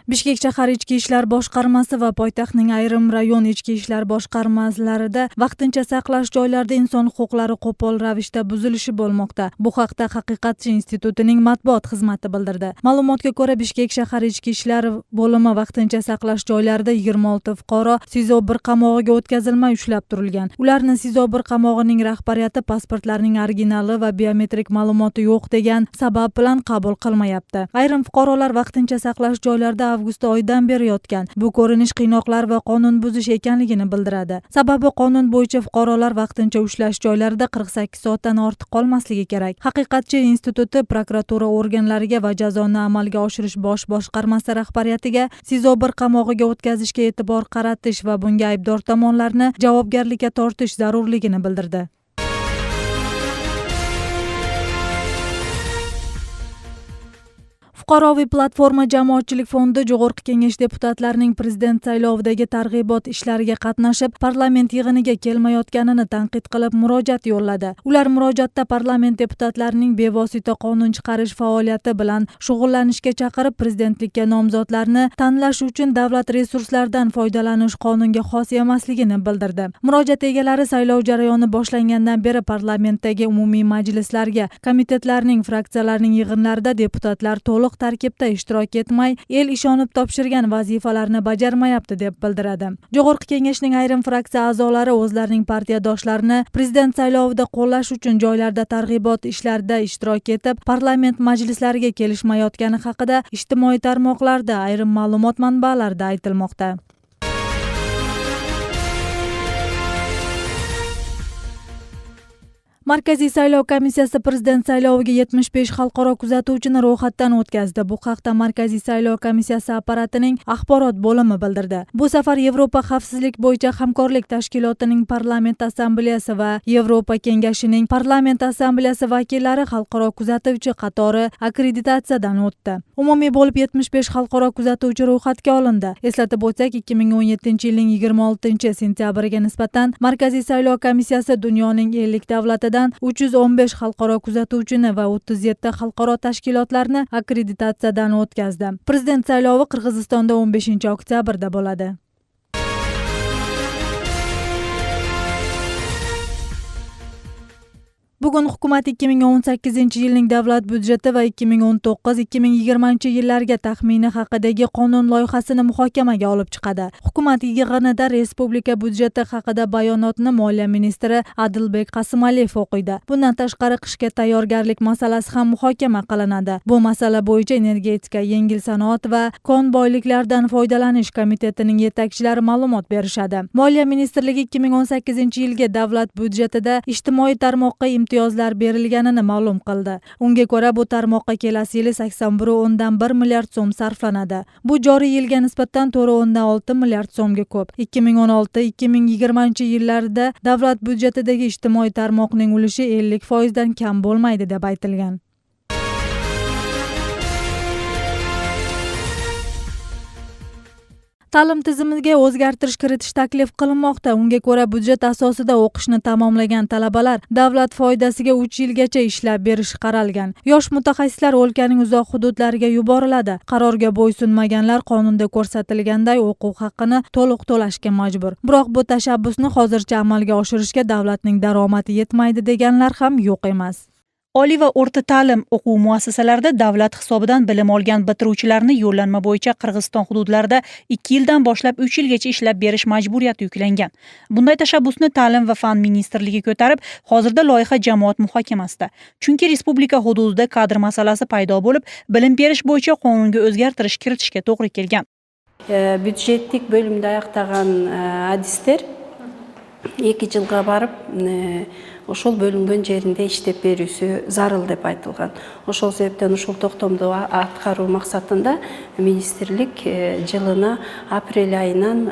Bishkek shahar ichki ishlar boshqarmasi va poytaxtning ayrim rayon ichki ishlar boshqarmalarida vaqtincha saqlash joylarida inson huquqlari qo'pol ravishda buzilishi bo'lmoqda. Bu haqda Haqiqatchi institutining matbuot xizmati bildirdi. Ma'lumotga ko'ra, Bishkek shahar ichki ishlar bo'limi vaqtincha saqlash joylarida 26 fuqaro SIZO 1 qamog'iga o'tkazilmay ushlab turilgan. Ularni SIZO 1 qamog'ining rahbariyati pasportlarining originali va biometrik ma'lumoti yo'q degan sabab bilan qabul qilmayapti. Ayrim fuqarolar vaqtincha saqlash joylarida avgust oyidan beri yotgan. Bu ko'rinish qiynoqlar va qonun buzish ekanligini bildiradi. Sababi qonun bo'yicha fuqarolar vaqtincha ushlash joylarida 48 soatdan ortiq qolmasligi kerak. Haqiqatchi instituti prokuratura organlariga va jazoni amalga oshirish bosh boshqarmasi rahbariyatiga SIZO 1 qamog'iga o'tkazishga e'tibor qaratish va bunga aybdor tomonlarni javobgarlikka tortish zarurligini bildirdi. Fuqaroviy platforma jamoatchilik fondi Jo'g'org'i Kengash deputatlarining prezident saylovidagi targ'ibot ishlariga qatnashib, parlament yig'iniga kelmayotganini tanqid qilib murojaat yo'lladi. Ular murojaatda parlament deputatlarining bevosita qonun chiqarish faoliyati bilan shug'ullanishga chaqirib, prezidentlikka nomzodlarni tanlash uchun davlat resurslaridan foydalanish qonunga xos emasligini bildirdi. Murojaat egalari saylov jarayoni boshlangandan beri parlamentdagi umumiy majlislarga, komitetlarning, fraksiyalarning yig'inlarida deputatlar to'liq tarkibda ishtirok etmay, el ishonib topshirgan vazifalarni bajarmayapti deb bildiradi. Jo'g'org'i Kengashning ayrim fraksiya a'zolari o'zlarining partiyadoshlarini prezident saylovida qo'llash uchun joylarda targ'ibot ishlarida ishtirok etib, parlament majlislariga kelishmayotgani haqida ijtimoiy tarmoqlarda ayrim ma'lumot manbalarida aytilmoqda. Markaziy saylov komissiyasi prezident sayloviga 75 xalqaro kuzatuvchini ro'yxatdan o'tkazdi. Bu haqda Markaziy saylov komissiyasi apparatining axborot bo'limi bildirdi. Bu safar Yevropa xavfsizlik bo'yicha hamkorlik tashkilotining parlament assambleyasi va Yevropa kengashining parlament assambleyasi vakillari xalqaro kuzatuvchi qatori akkreditatsiyadan o'tdi. Umumiy bo'lib 75 xalqaro kuzatuvchi ro'yxatga olindi. Eslatib o'tsak, 2017-yilning 26 sentyabriga nisbatan Markaziy saylov komissiyasi dunyoning 50 davlatidan 315 xalqaro kuzatuvchini va 37 xalqaro tashkilotlarni akkreditatsiyadan o'tkazdi. Prezident saylovi Qirg'izistonda 15 oktyabrda bo'ladi. Bugun hukumat 2018-yilning davlat byudjeti va 2019-2020 yillarga taxmini haqidagi qonun loyihasini muhokamaga olib chiqadi. Hukumat yig'inida respublika byudjeti haqida bayonotni Moliya ministri Adilbek Qasimaliyev o'qiydi. Bundan tashqari qishga tayyorgarlik masalasi ham muhokama qilinadi. Bu masala bo'yicha energetika, yengil sanoat va kon boyliklaridan foydalanish komitetining yetakchilari ma'lumot berishadi. Moliya ministrligi 2018-yilga davlat byudjetida ijtimoiy tarmoqqa imtiyozlar berilganini ma'lum qildi. Unga ko'ra, bu tarmoqqa kelasi yili 81,1 milliard so'm sarflanadi. Bu joriy yilga nisbatan 4,6 milliard so'mga ko'p. 2016-2020 yillarda davlat byudjetidagi ijtimoiy tarmoqning ulushi 50% dan kam bo'lmaydi deb aytilgan. Ta'lim tizimiga o'zgartirish kiritish taklif qilinmoqda. Unga ko'ra, byudjet asosida o'qishni tamomlagan talabalar davlat foydasiga 3 yilgacha ishlab berish qaralgan. Yosh mutaxassislar o'lkaning uzoq hududlariga yuboriladi. Qarorga bo'ysunmaganlar qonunda ko'rsatilganday o'quv haqqini to'liq to'lashga majbur. Biroq bu tashabbusni hozircha amalga oshirishga davlatning daromadi yetmaydi deganlar ham yo'q emas. Oliy va o'rta ta'lim o'quv muassasalarida davlat hisobidan bilim olgan bitiruvchilarni yo'llanma bo'yicha Qirg'iziston hududlarida 2 yildan boshlab 3 yilgacha ishlab berish majburiyati yuklangan. Bunday tashabbusni Ta'lim va fan ministrligi ko'tarib, hozirda loyiha jamoat muhokamasida. Chunki respublika hududida kadr masalasi paydo bo'lib, bilim berish bo'yicha qonunga o'zgartirish kiritishga to'g'ri kelgan. Byudjetlik bo'limda аяқтаған adistер 2 yilga barib ошол бөлүнгөн жеринде иштеп берүүсү зарыл деп айтылган. Ошол себептен ушул токтомду аткаруу максатында министрлик жылына апрель айынан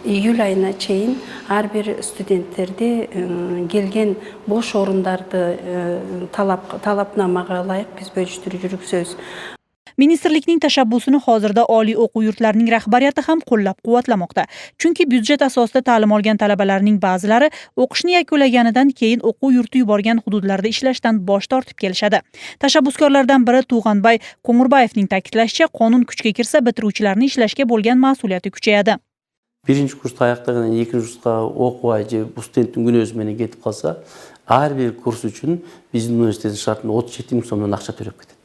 июль айына чейин ар бир студенттерди келген бош орундарды талапнамага ылайык биз бөлүштүрүп жүргүзөбүз. Ministrlikning tashabbusini hozirda oliy o'quv yurtlarining rahbariyati ham qo'llab-quvvatlamoqda. Chunki byudjet asosida ta'lim olgan talabalarning ba'zilari o'qishni yakunlaganidan keyin o'quv yurti yuborgan hududlarda ishlashdan bosh tortib kelishadi. Tashabbuskorlardan biri Tug'anbay Ko'ngurbayevning ta'kidlashicha, qonun kuchga kirsa bitiruvchilarni ishlashga bo'lgan mas'uliyati kuchayadi. Birinchi kursda аяқтағаннан екінші kursqa o'qibay же bu studenттің күнөөсү менен кетип қалса, ар бир курс үчүн биздин университеттин шартында 37 миң сомдон акча төлөп кетет.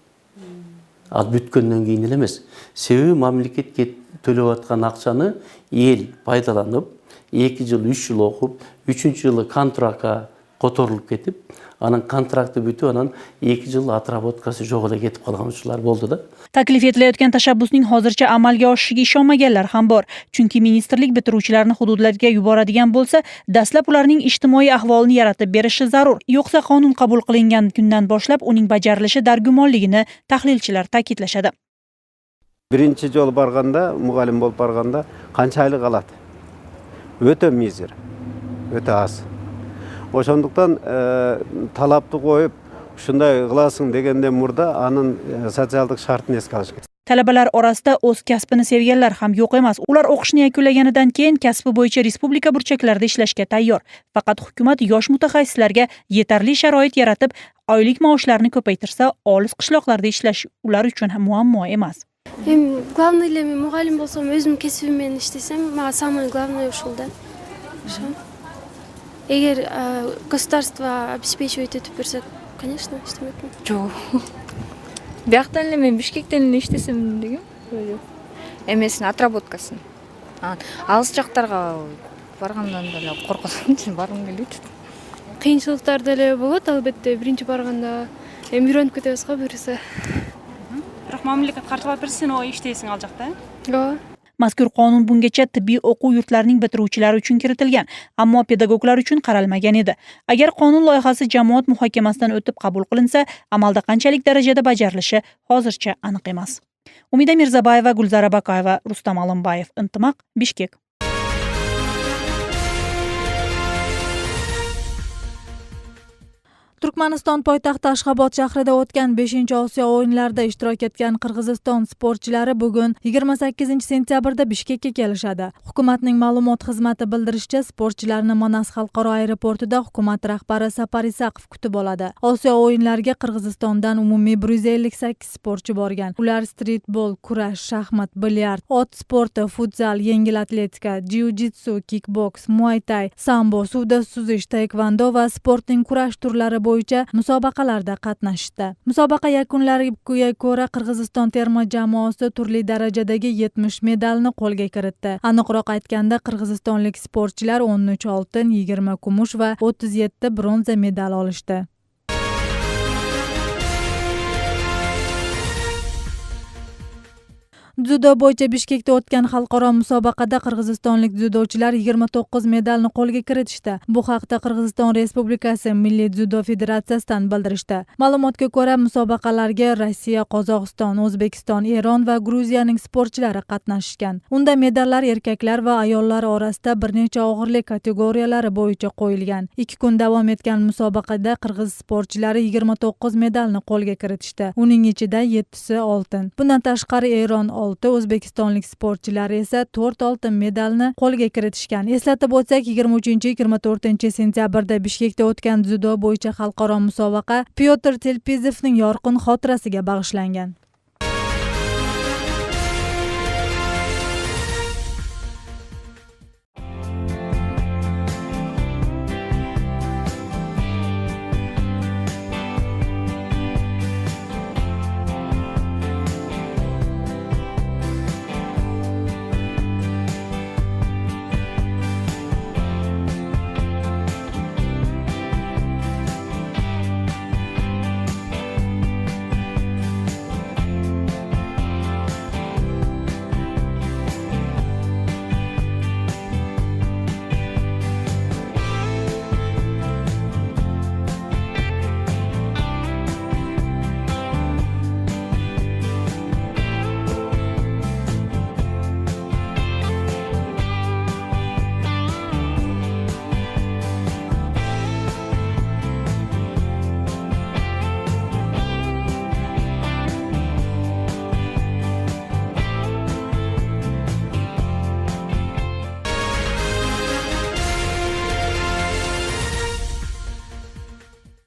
Ал бүткөндөн кийин эле эмес. Себеби мамлекет төлөп аткан акчаны эл пайдаланып, 2 жыл, 3 жыл окуп, 3-чү жылы контрактка которулуп кетип, анан контракты бүтүп, анан 2 жыл отработкасы жок эле кетип калган учурлар болду да. Taklif etilayotgan tashabbusning hozircha amalga oshishiga ishonmaganlar ham bor. Chunki ministrlik bitiruvchilarni hududlarga yuboradigan bo'lsa, dastlab ularning ijtimoiy ahvolini yaratib berishi zarur. Yo'qsa qonun qabul qilingan kundan boshlab uning bajarilishi dargumonligini tahlilchilar ta'kidlashadi. Birinchi жол барганда, mugallim bo'lib barganda qancha айлык aladi? Өтө мизер. Өтө аз. Ошондуктан талапты коюп, ушундай кыласың дегенден мурда анын социалдык шартын эске алыш керек. Talabalar orasida o'z kasbini sevganlar ham yo'q emas. Ular o'qishni yakunlaganidan keyin kasbi bo'yicha respublika burchaklarida ishlashga tayyor. Faqat hukumat yosh mutaxassislarga yetarli sharoit yaratib, oylik maoshlarini ko'paytirsa, olis qishloqlarda ishlash ular uchun ham muammo emas. Главный эле мен мугалим болсом, өзүмдүн кесибим менен иштесем, мага самое главное ушул да. Эгер государство обеспечивать этип берсе, конечно, иштемекмин. Жок. Бияктан эле мен Бишкектен эле иштесем дегем. Эмесин отработкасын. Алыс жактарга баргандан деле коркосом, баргым келет. Кыйынчылыктар деле болот, албетте, биринчи барганда үйрөнүп кетебиз го бирсе. Бирок мамлекет каржылап берсе, о иштейсиң ал жакта. Ооба. Mazkur qonun bungacha tibbiy o'quv yurtlarining bitiruvchilari uchun kiritilgan, ammo pedagoglar uchun qaralmagan edi. Agar qonun loyihasi jamoat muhokamasidan o'tib qabul qilinsa, amalda qanchalik darajada bajarilishi hozircha aniq emas. Umida Mirzabayeva, Gulzara Bakayeva, Rustam Alimbayev, Intimaq, Bishkek. Turkmaniston poytaxti Ashxobod shahrida o'tgan 5-Osiyo o'yinlarida ishtirok etgan Qirg'iziston sportchilari bugun 28-sentyabrda Bishkekka kelishadi. Hukumatning ma'lumot xizmati bildirishicha, sportchilarni Manas xalqaro aeroportida hukumat rahbari Sapar Isaqov kutib oladi. Osiyo o'yinlariga Qirg'izistondan umumiy 158 sportchi borgan. Ular streetbol, kurash, shaxmat, bilyard, ot sporti, futzal, yengil atletika, jiu-jitsu, kickboks, muay thai, sambo, suvda suzish, taekvondo va sportning kurash turlari bo'yicha musobaqalarda qatnashdi. Musobaqa yakunlariga ko'ra Qirg'iziston terma jamoasi turli darajadagi 70 medalni qo'lga kiritdi. Aniqroq aytganda, qirg'izistonlik sportchilar 13 oltin, 20 kumush va 37 bronza medal olishdi. Dzyudo bo'yicha Bishkekda o'tgan xalqaro musobaqada qirg'izistonlik dzyudochilar 29 medalni qo'lga kiritishdi. Bu haqda Qirg'iziston Respublikasi Milliy dzyudo federatsiyasidan bildirishdi. Ma'lumotga ko'ra, musobaqalarga Rossiya, Qozog'iston, O'zbekiston, Eron va Gruziyaning sportchilari qatnashgan. Unda medallar erkaklar va ayollar orasida bir necha og'irlik kategoriyalari bo'yicha qo'yilgan. 2 kun davom etgan musobaqada qirg'iz sportchilari 29 medalni qo'lga kiritishdi. Uning ichida 7si oltin. Bundan tashqari Eron O'zbekistonlik sportchilar esa 4 oltin medalni qo'lga kiritishgan. Eslatib o'tsak, 23-24-sentyabrda Bishkekda o'tgan dzyudo bo'yicha xalqaro musobaqa Pyotr Telpizovning yorqin xotirasiga bag'ishlangan.